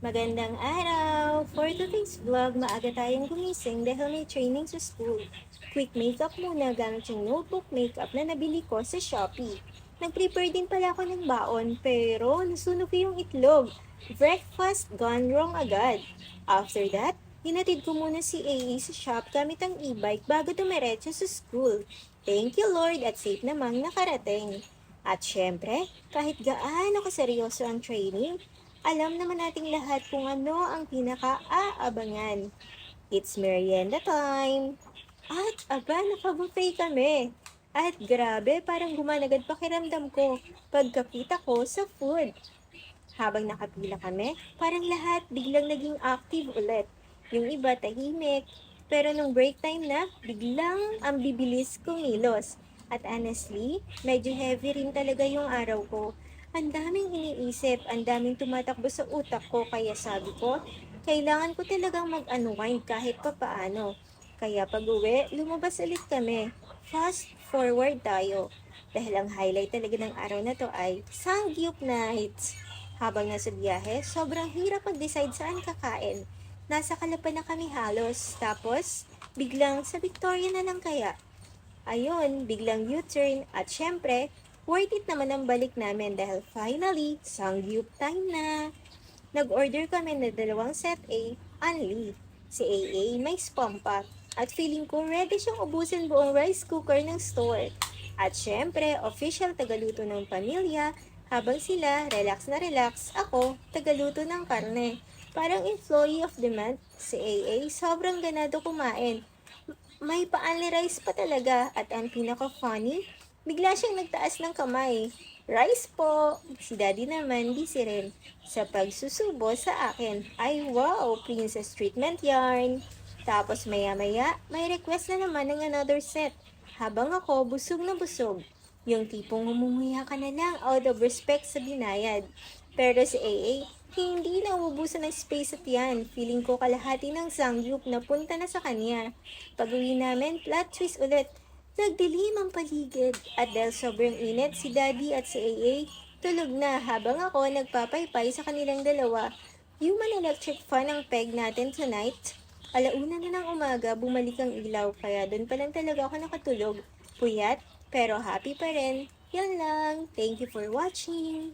Magandang araw! For today's vlog, maaga tayong gumising dahil may training sa school. Quick makeup muna gamit yung notebook makeup na nabili ko sa Shopee. Nag-prepare din pala ako ng baon pero nasunog ko yung itlog. Breakfast gone wrong agad. After that, hinatid ko muna si AA sa shop gamit ang e-bike bago dumiretso sa school. Thank you Lord at safe namang nakarating. At syempre, kahit gaano kaseryoso ang training, alam naman nating lahat kung ano ang pinaka-aabangan. It's merienda time! At aba, nakabuffet kami. At grabe, parang gumanagad pakiramdam ko pagkakita ko sa food. Habang nakapila kami, parang lahat biglang naging active ulit. Yung iba tahimik, pero nung break time na, biglang ang bibilis kumilos. At honestly, medyo heavy rin talaga yung araw ko. Ang daming iniisip, ang daming tumatakbo sa utak ko, kaya sabi ko, kailangan ko talagang mag-unwind kahit papaano. Kaya pag uwi, lumabas ulit kami. Fast forward tayo. Dahil ang highlight talaga ng araw na to ay Sangyup Nights. Habang nasa biyahe, sobrang hirap mag-decide saan kakain. Nasa Calapan na kami halos. Tapos, biglang sa Victoria na lang kaya. Ayun, biglang U-turn at syempre, worth it naman ang balik namin dahil finally, Sangyup time na. Nag-order kami na 2 set A, only. Si AA may spam pa. At feeling ko ready siyang ubusin buong rice cooker ng store. At syempre, official tagaluto ng pamilya. Habang sila, relax na relax, ako, tagaluto ng karne. Parang employee of the month, si AA, sobrang ganado kumain. May pa-only rice pa talaga at ang pinaka-funny, bigla siyang nagtaas ng kamay. Rice po! Si daddy naman busy rin sa pagsusubo sa akin. Ay wow! Princess treatment yarn! Tapos maya-maya, may request na naman ng another set. Habang ako busog na busog. Yung tipong umumuya ka na lang out of respect sa binayad. Pero si AA, hindi na ubusan ng space at yan. Feeling ko kalahati ng sangyup na punta na sa kanya. Pag-uwi namin, plot twist ulit. Nagdilim ang paligid. At dahil sobrang init, si Daddy at si AA tulog na habang ako nagpapaypay sa kanilang dalawa. Human electric fan ang peg natin tonight. Alauna na ng umaga, bumalik ang ilaw, kaya doon pa lang talaga ako nakatulog. Puyat, pero happy pa rin. Yan lang. Thank you for watching.